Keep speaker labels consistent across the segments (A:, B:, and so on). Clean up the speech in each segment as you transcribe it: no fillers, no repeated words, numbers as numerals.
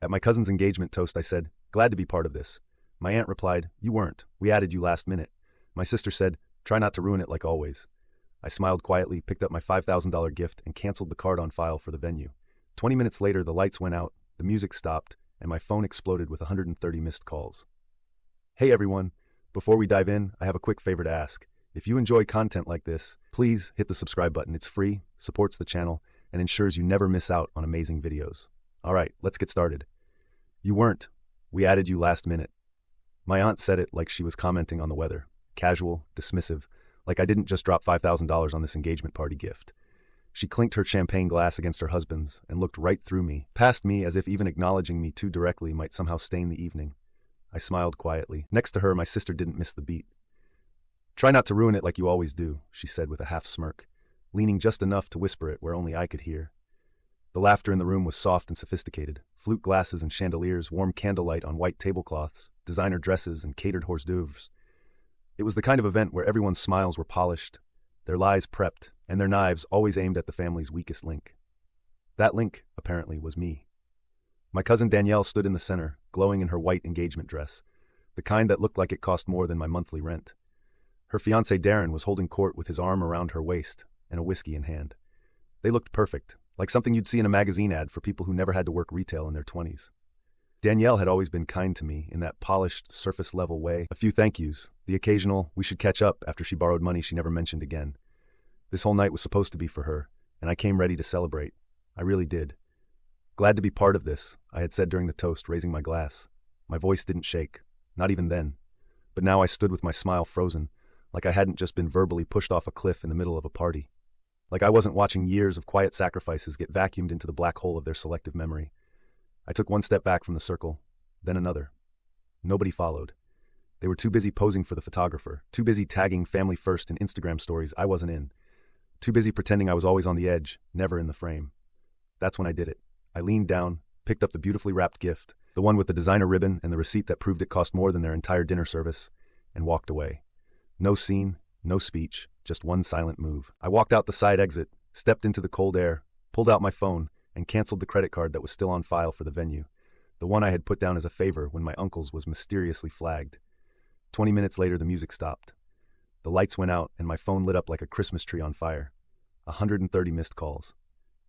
A: At my cousin's engagement toast, I said, "Glad to be part of this." My aunt replied, "You weren't. We added you last minute." My sister said, "Try not to ruin it like always." I smiled quietly, picked up my $5,000 gift, and canceled the card on file for the venue. 20 minutes later, the lights went out, the music stopped, and my phone exploded with 130 missed calls. Hey everyone, before we dive in, I have a quick favor to ask. If you enjoy content like this, please hit the subscribe button. It's free, supports the channel, and ensures you never miss out on amazing videos. Alright, let's get started. You weren't. We added you last minute. My aunt said it like she was commenting on the weather. Casual, dismissive, like I didn't just drop $5,000 on this engagement party gift. She clinked her champagne glass against her husband's and looked right through me, past me, as if even acknowledging me too directly might somehow stain the evening. I smiled quietly. Next to her, my sister didn't miss the beat. "Try not to ruin it like you always do," she said with a half smirk, leaning just enough to whisper it where only I could hear. The laughter in the room was soft and sophisticated. Flute glasses and chandeliers, warm candlelight on white tablecloths, designer dresses and catered hors d'oeuvres. It was the kind of event where everyone's smiles were polished, their lies prepped, and their knives always aimed at the family's weakest link. That link, apparently, was me. My cousin Danielle stood in the center, glowing in her white engagement dress, the kind that looked like it cost more than my monthly rent. Her fiancé Darren was holding court with his arm around her waist and a whiskey in hand. They looked perfect, like something you'd see in a magazine ad for people who never had to work retail in their 20s. Danielle had always been kind to me in that polished, surface-level way. A few thank yous, the occasional, "we should catch up" after she borrowed money she never mentioned again. This whole night was supposed to be for her, and I came ready to celebrate. I really did. "Glad to be part of this," I had said during the toast, raising my glass. My voice didn't shake, not even then. But now I stood with my smile frozen, like I hadn't just been verbally pushed off a cliff in the middle of a party. Like I wasn't watching years of quiet sacrifices get vacuumed into the black hole of their selective memory. I took one step back from the circle, then another. Nobody followed. They were too busy posing for the photographer, too busy tagging family first in Instagram stories I wasn't in, too busy pretending I was always on the edge, never in the frame. That's when I did it. I leaned down, picked up the beautifully wrapped gift, the one with the designer ribbon and the receipt that proved it cost more than their entire dinner service, and walked away. No scene, no speech, just one silent move. I walked out the side exit, stepped into the cold air, pulled out my phone, and canceled the credit card that was still on file for the venue, the one I had put down as a favor when my uncle's was mysteriously flagged. 20 minutes later, the music stopped. The lights went out, and my phone lit up like a Christmas tree on fire. 130 missed calls.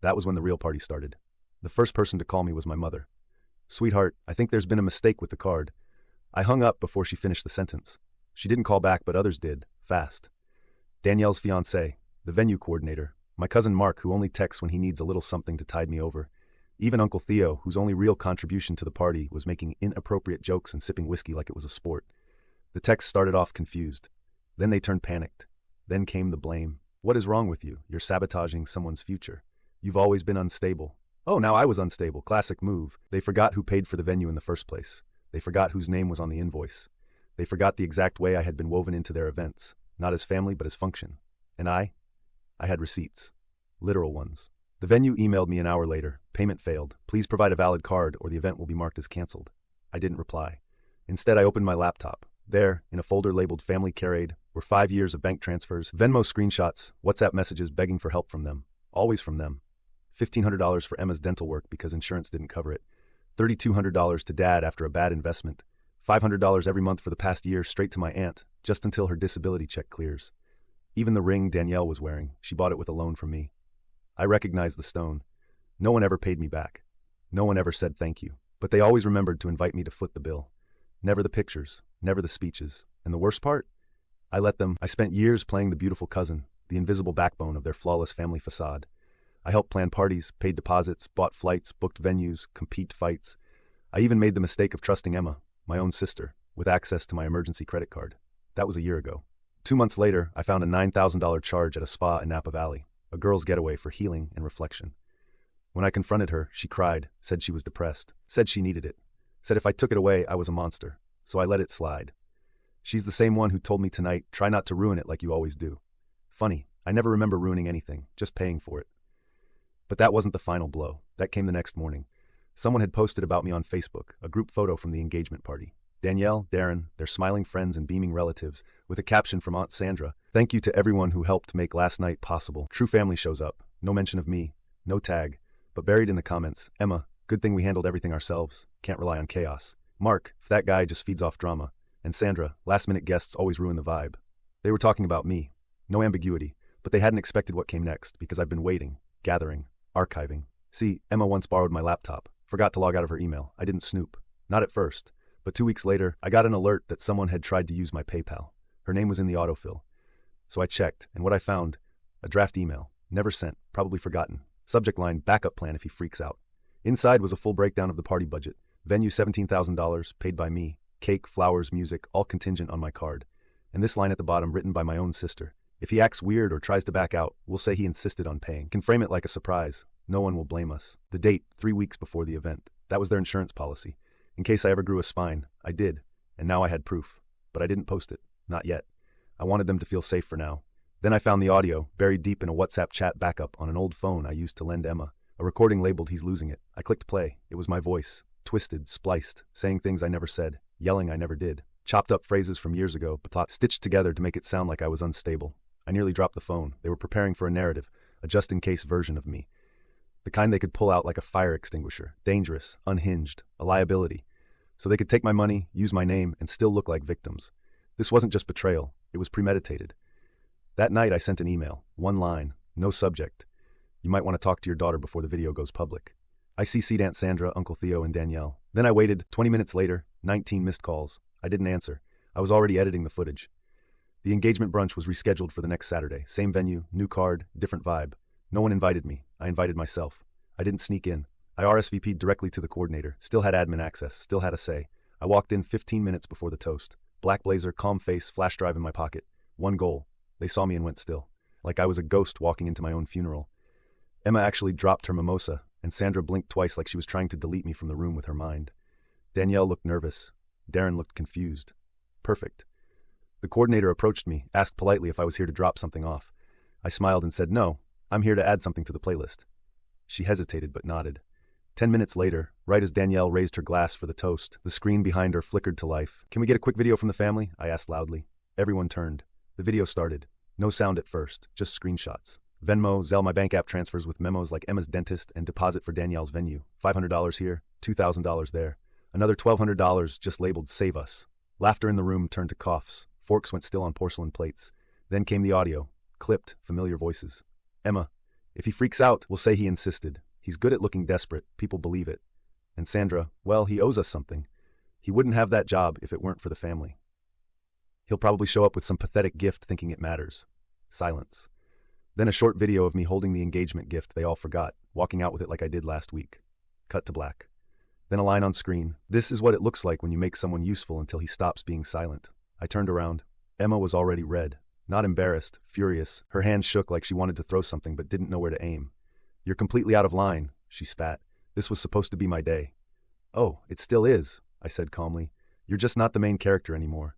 A: That was when the real party started. The first person to call me was my mother. "Sweetheart, I think there's been a mistake with the card." I hung up before she finished the sentence. She didn't call back, but others did, fast. Danielle's fiancé, the venue coordinator, my cousin Mark, who only texts when he needs a little something to tide me over. Even Uncle Theo, whose only real contribution to the party was making inappropriate jokes and sipping whiskey like it was a sport. The texts started off confused. Then they turned panicked. Then came the blame. "What is wrong with you? You're sabotaging someone's future. You've always been unstable." Oh, now I was unstable. Classic move. They forgot who paid for the venue in the first place. They forgot whose name was on the invoice. They forgot the exact way I had been woven into their events, not as family but as function. And I had receipts. Literal ones. The venue emailed me an hour later. "Payment failed. Please provide a valid card or the event will be marked as canceled." I didn't reply. Instead, I opened my laptop. There, in a folder labeled Family Care Aid, were 5 years of bank transfers, Venmo screenshots, WhatsApp messages begging for help from them. Always from them. $1,500 for Emma's dental work because insurance didn't cover it. $3,200 to Dad after a bad investment. $500 every month for the past year straight to my aunt, just until her disability check clears. Even the ring Danielle was wearing, she bought it with a loan from me. I recognized the stone. No one ever paid me back. No one ever said thank you. But they always remembered to invite me to foot the bill. Never the pictures, never the speeches. And the worst part? I let them. I spent years playing the beautiful cousin, the invisible backbone of their flawless family facade. I helped plan parties, paid deposits, bought flights, booked venues, compete fights. I even made the mistake of trusting Emma, my own sister, with access to my emergency credit card. That was a year ago. 2 months later, I found a $9,000 charge at a spa in Napa Valley, a girl's getaway for healing and reflection. When I confronted her, she cried, said she was depressed, said she needed it, said if I took it away, I was a monster, so I let it slide. She's the same one who told me tonight, "Try not to ruin it like you always do." Funny, I never remember ruining anything, just paying for it. But that wasn't the final blow. That came the next morning. Someone had posted about me on Facebook, a group photo from the engagement party. Danielle, Darren, their smiling friends and beaming relatives, with a caption from Aunt Sandra, "Thank you to everyone who helped make last night possible. True family shows up. No mention of me, no tag, but buried in the comments, Emma, Good thing we handled everything ourselves. Can't rely on chaos. Mark, if that guy just feeds off drama. And Sandra, last-minute guests always ruin the vibe. They were talking about me. No ambiguity, but they hadn't expected what came next because I've been waiting, gathering, archiving. See, Emma once borrowed my laptop. Forgot to log out of her email. I didn't snoop. Not at first. But 2 weeks later, I got an alert that someone had tried to use my PayPal. Her name was in the autofill. So I checked, and what I found, a draft email. Never sent, probably forgotten. Subject line, backup plan if he freaks out. Inside was a full breakdown of the party budget. Venue $17,000, paid by me. Cake, flowers, music, all contingent on my card. And this line at the bottom written by my own sister. If he acts weird or tries to back out, we'll say he insisted on paying. Can frame it like a surprise. No one will blame us. The date, 3 weeks before the event. That was their insurance policy. In case I ever grew a spine, I did. And now I had proof. But I didn't post it. Not yet. I wanted them to feel safe for now. Then I found the audio, buried deep in a WhatsApp chat backup on an old phone I used to lend Emma. A recording labeled "He's Losing It." I clicked play. It was my voice. Twisted, spliced, saying things I never said, yelling I never did. Chopped up phrases from years ago, but stitched together to make it sound like I was unstable. I nearly dropped the phone. They were preparing for a narrative, a just-in-case version of me. The kind they could pull out like a fire extinguisher. Dangerous, unhinged, a liability. So they could take my money, use my name, and still look like victims. This wasn't just betrayal. It was premeditated. That night I sent an email. One line. No subject. You might want to talk to your daughter before the video goes public. I CC'd Aunt Sandra, Uncle Theo, and Danielle. Then I waited. 20 minutes later, 19 missed calls. I didn't answer. I was already editing the footage. The engagement brunch was rescheduled for the next Saturday. Same venue, new card, different vibe. No one invited me. I invited myself. I didn't sneak in. I RSVP'd directly to the coordinator. Still had admin access. Still had a say. I walked in 15 minutes before the toast. Black blazer, calm face, flash drive in my pocket. One goal. They saw me and went still. Like I was a ghost walking into my own funeral. Emma actually dropped her mimosa, and Sandra blinked twice like she was trying to delete me from the room with her mind. Danielle looked nervous. Darren looked confused. Perfect. The coordinator approached me, asked politely if I was here to drop something off. I smiled and said, "No, I'm here to add something to the playlist." She hesitated but nodded. 10 minutes later, right as Danielle raised her glass for the toast, the screen behind her flickered to life. "Can we get a quick video from the family?" I asked loudly. Everyone turned. The video started. No sound at first, just screenshots. Venmo, Zelle, my bank app transfers with memos like Emma's dentist and deposit for Danielle's venue. $500 here, $2,000 there. Another $1,200 just labeled "Save Us." Laughter in the room turned to coughs. Forks went still on porcelain plates. Then came the audio. Clipped, familiar voices. "Emma, if he freaks out, we'll say he insisted. He's good at looking desperate. People believe it." And Sandra, "Well, he owes us something. He wouldn't have that job if it weren't for the family. He'll probably show up with some pathetic gift thinking it matters." Silence. Then a short video of me holding the engagement gift they all forgot, walking out with it like I did last week. Cut to black. Then a line on screen. "This is what it looks like when you make someone useful until he stops being silent." I turned around. Emma was already red. Not embarrassed, furious. Her hands shook like she wanted to throw something but didn't know where to aim. "You're completely out of line," she spat. "This was supposed to be my day." "Oh, it still is," I said calmly. "You're just not the main character anymore."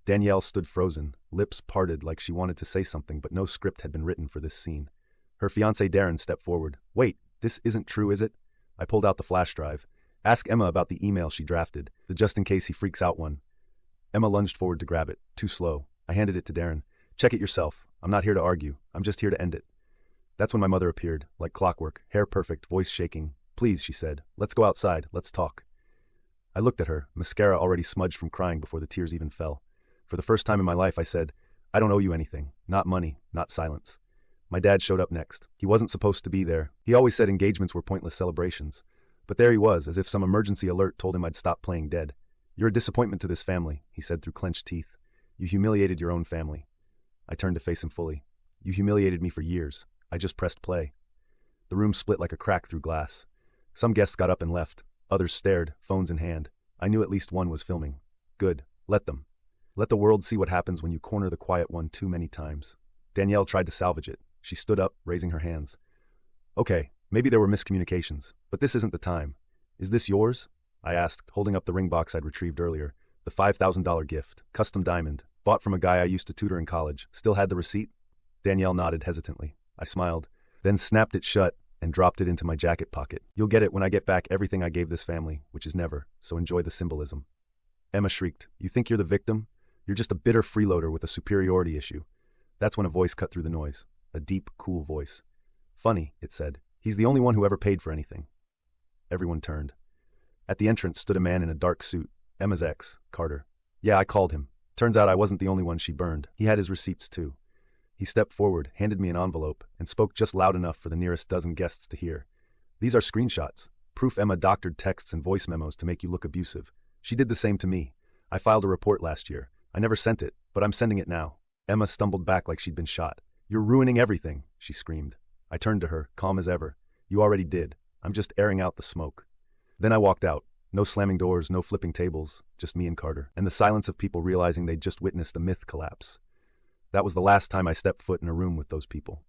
A: Danielle stood frozen, lips parted like she wanted to say something, but no script had been written for this scene. Her fiancé Darren stepped forward. "Wait, this isn't true, is it?" I pulled out the flash drive. "Ask Emma about the email she drafted, the just in case he freaks out one." Emma lunged forward to grab it, too slow. I handed it to Darren. "Check it yourself. I'm not here to argue. I'm just here to end it." That's when my mother appeared, like clockwork, hair perfect, voice shaking. "Please," she said, "let's go outside. Let's talk." I looked at her, mascara already smudged from crying before the tears even fell. For the first time in my life, I said, "I don't owe you anything. Not money, not silence." My dad showed up next. He wasn't supposed to be there. He always said engagements were pointless celebrations. But there he was, as if some emergency alert told him I'd stop playing dead. "You're a disappointment to this family," he said through clenched teeth. "You humiliated your own family." I turned to face him fully. "You humiliated me for years. I just pressed play." The room split like a crack through glass. Some guests got up and left. Others stared, phones in hand. I knew at least one was filming. Good. Let them. Let the world see what happens when you corner the quiet one too many times. Danielle tried to salvage it. She stood up, raising her hands. "Okay, maybe there were miscommunications, but this isn't the time. Is this yours?" I asked, holding up the ring box I'd retrieved earlier. The $5,000 gift, custom diamond, bought from a guy I used to tutor in college. Still had the receipt? Danielle nodded hesitantly. I smiled, then snapped it shut and dropped it into my jacket pocket. "You'll get it when I get back everything I gave this family, which is never, so enjoy the symbolism." Emma shrieked, "You think you're the victim? You're just a bitter freeloader with a superiority issue." That's when a voice cut through the noise. A deep, cool voice. "Funny," it said. "He's the only one who ever paid for anything." Everyone turned. At the entrance stood a man in a dark suit, Emma's ex, Carter. Yeah, I called him. Turns out I wasn't the only one she burned. He had his receipts too. He stepped forward, handed me an envelope, and spoke just loud enough for the nearest dozen guests to hear. These are screenshots. Proof Emma doctored texts and voice memos to make you look abusive. She did the same to me. I filed a report last year. I never sent it, but I'm sending it now. Emma stumbled back like she'd been shot. You're ruining everything, she screamed. I turned to her, calm as ever. You already did. I'm just airing out the smoke. Then I walked out. No slamming doors, no flipping tables, just me and Carter, and the silence of people realizing they'd just witnessed a myth collapse. That was the last time I stepped foot in a room with those people.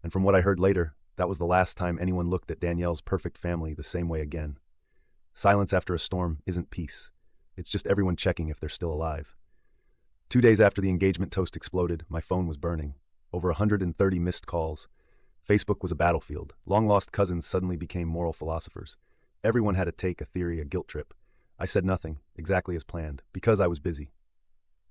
A: And from what I heard later, that was the last time anyone looked at Danielle's perfect family the same way again. Silence after a storm isn't peace. It's just everyone checking if they're still alive. 2 days after the engagement toast exploded, my phone was burning. Over 130 missed calls. Facebook was a battlefield. Long-lost cousins suddenly became moral philosophers. Everyone had a take, a theory, a guilt trip. I said nothing, exactly as planned, because I was busy.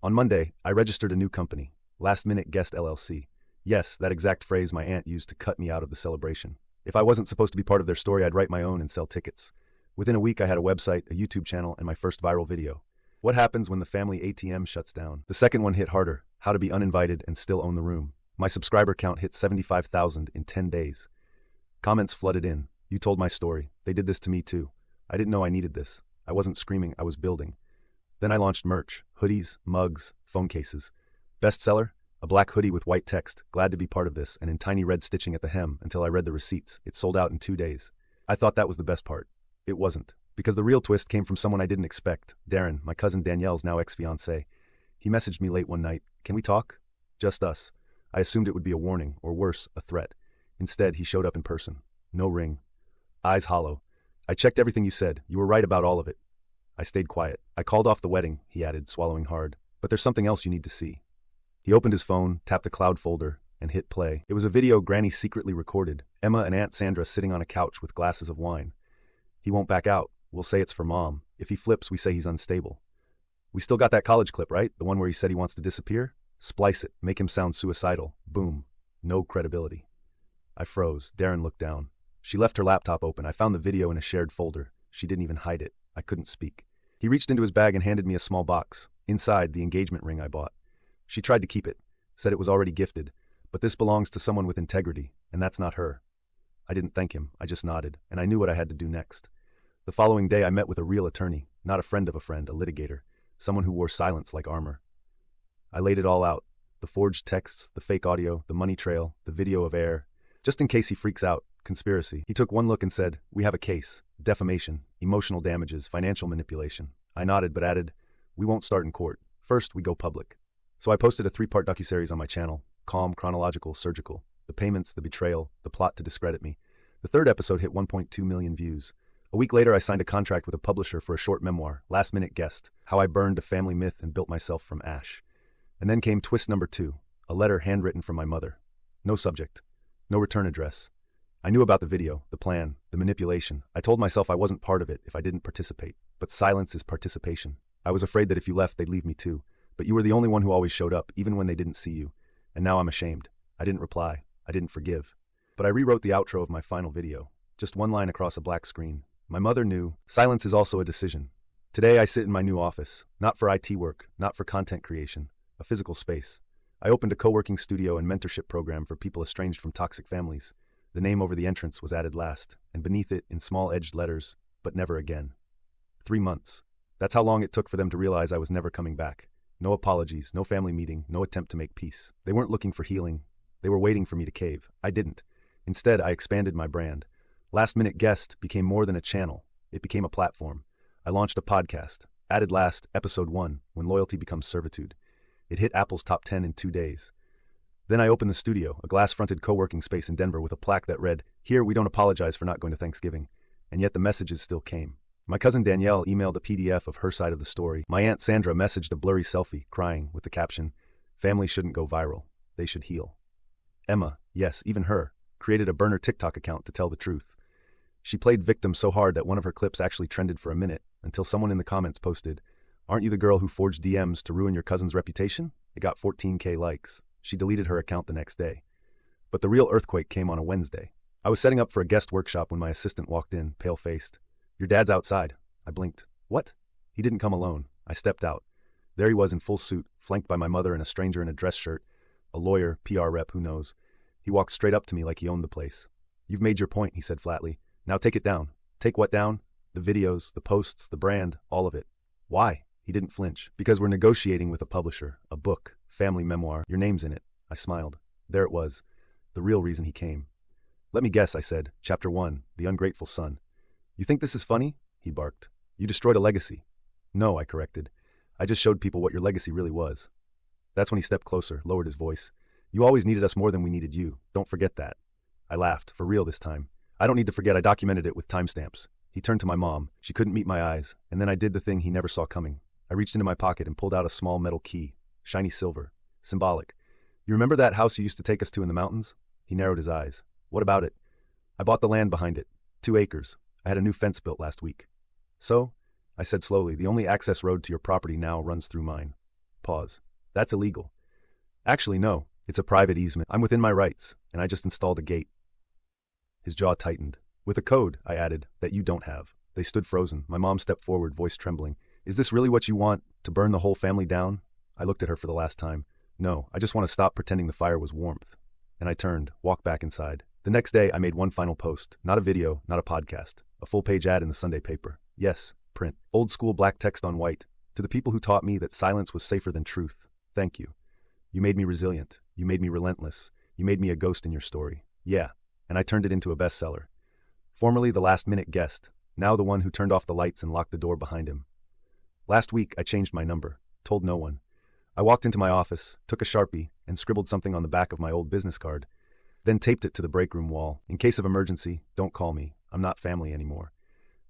A: On Monday, I registered a new company, Last Minute Guest LLC. Yes, that exact phrase my aunt used to cut me out of the celebration. If I wasn't supposed to be part of their story, I'd write my own and sell tickets. Within a week, I had a website, a YouTube channel, and my first viral video. What happens when the family ATM shuts down? The second one hit harder, how to be uninvited and still own the room. My subscriber count hit 75,000 in 10 days. Comments flooded in. You told my story. They did this to me too. I didn't know I needed this. I wasn't screaming, I was building. Then I launched merch, hoodies, mugs, phone cases. Bestseller? A black hoodie with white text, glad to be part of this, and in tiny red stitching at the hem until I read the receipts. It sold out in 2 days. I thought that was the best part. It wasn't. Because the real twist came from someone I didn't expect. Darren, my cousin Danielle's now ex-fiancé. He messaged me late one night. Can we talk? Just us. I assumed it would be a warning, or worse, a threat. Instead, he showed up in person. No ring. Eyes hollow. I checked everything you said. You were right about all of it. I stayed quiet. I called off the wedding, he added, swallowing hard. But there's something else you need to see. He opened his phone, tapped a cloud folder, and hit play. It was a video Granny secretly recorded. Emma and Aunt Sandra sitting on a couch with glasses of wine. He won't back out. We'll say it's for Mom. If he flips, we say he's unstable. We still got that college clip, right? The one where he said he wants to disappear? Splice it. Make him sound suicidal. Boom. No credibility. I froze. Darren looked down. She left her laptop open. I found the video in a shared folder. She didn't even hide it. I couldn't speak. He reached into his bag and handed me a small box. Inside, the engagement ring I bought. She tried to keep it, said it was already gifted, but this belongs to someone with integrity, and that's not her. I didn't thank him. I just nodded, and I knew what I had to do next. The following day, I met with a real attorney, not a friend of a friend, a litigator, someone who wore silence like armor. I laid it all out. The forged texts, the fake audio, the money trail, the video of error. Just in case he freaks out. Conspiracy. He took one look and said, we have a case. Defamation, emotional damages, financial manipulation. I nodded but added, we won't start in court. First, we go public. So I posted a 3-part docuseries on my channel. Calm, chronological, surgical. The payments, the betrayal, the plot to discredit me. The third episode hit 1.2 million views. A week later, I signed a contract with a publisher for a short memoir, Last Minute Guest, How I Burned a Family Myth and Built Myself from Ash. And then came twist number 2, a letter handwritten from my mother. No subject. No return address. I knew about the video, the plan, the manipulation. I told myself I wasn't part of it if I didn't participate. But silence is participation. I was afraid that if you left, they'd leave me too. But you were the only one who always showed up, even when they didn't see you. And now I'm ashamed. I didn't reply. I didn't forgive. But I rewrote the outro of my final video. Just one line across a black screen. My mother knew. Silence is also a decision. Today I sit in my new office. Not for IT work, not for content creation. A physical space. I opened a co-working studio and mentorship program for people estranged from toxic families. The name over the entrance was added last, and beneath it, in small edged letters, but never again. 3 months. That's how long it took for them to realize I was never coming back. No apologies, no family meeting, no attempt to make peace. They weren't looking for healing. They were waiting for me to cave. I didn't. Instead, I expanded my brand. Last Minute Guest became more than a channel. It became a platform. I launched a podcast. Added last, episode 1, When Loyalty Becomes Servitude. It hit Apple's top 10 in 2 days. Then I opened the studio, a glass-fronted co-working space in Denver with a plaque that read, "Here, we don't apologize for not going to Thanksgiving." And yet the messages still came. My cousin Danielle emailed a PDF of her side of the story. My Aunt Sandra messaged a blurry selfie, crying, with the caption, "Family shouldn't go viral. They should heal." Emma, yes, even her, created a burner TikTok account to tell the truth. She played victim so hard that one of her clips actually trended for a minute, until someone in the comments posted, "Aren't you the girl who forged DMs to ruin your cousin's reputation?" It got 14K likes. She deleted her account the next day. But the real earthquake came on a Wednesday. I was setting up for a guest workshop when my assistant walked in, pale-faced. Your dad's outside. I blinked. What? He didn't come alone. I stepped out. There he was in full suit, flanked by my mother and a stranger in a dress shirt. A lawyer, PR rep, who knows. He walked straight up to me like he owned the place. You've made your point, he said flatly. Now take it down. Take what down? The videos, the posts, the brand, all of it. Why? He didn't flinch. Because we're negotiating with a publisher. A book. Family memoir. Your name's in it. I smiled. There it was. The real reason he came. Let me guess, I said. Chapter 1. The Ungrateful Son. You think this is funny? He barked. You destroyed a legacy. No, I corrected. I just showed people what your legacy really was. That's when he stepped closer, lowered his voice. You always needed us more than we needed you. Don't forget that. I laughed, for real this time. I don't need to forget I documented it with timestamps. He turned to my mom. She couldn't meet my eyes, and then I did the thing he never saw coming. I reached into my pocket and pulled out a small metal key. Shiny silver. Symbolic. You remember that house you used to take us to in the mountains? He narrowed his eyes. What about it? I bought the land behind it. 2 acres. I had a new fence built last week. So? I said slowly, the only access road to your property now runs through mine. Pause. That's illegal. Actually, no. It's a private easement. I'm within my rights, and I just installed a gate. His jaw tightened. With a code, I added, that you don't have. They stood frozen. My mom stepped forward, voice trembling. Is this really what you want? To burn the whole family down? I looked at her for the last time. No, I just want to stop pretending the fire was warmth. And I turned, walked back inside. The next day, I made one final post. Not a video, not a podcast. A full-page ad in the Sunday paper. Yes, print. Old school black text on white. To the people who taught me that silence was safer than truth. Thank you. You made me resilient. You made me relentless. You made me a ghost in your story. Yeah. And I turned it into a bestseller. Formerly the last-minute guest. Now the one who turned off the lights and locked the door behind him. Last week, I changed my number. Told no one. I walked into my office, took a Sharpie, and scribbled something on the back of my old business card. Then taped it to the break room wall. In case of emergency, don't call me. I'm not family anymore.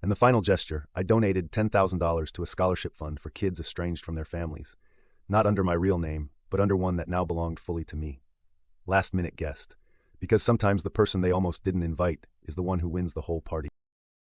A: And the final gesture, I donated $10,000 to a scholarship fund for kids estranged from their families. Not under my real name, but under one that now belonged fully to me. Last-minute guest. Because sometimes the person they almost didn't invite is the one who wins the whole party.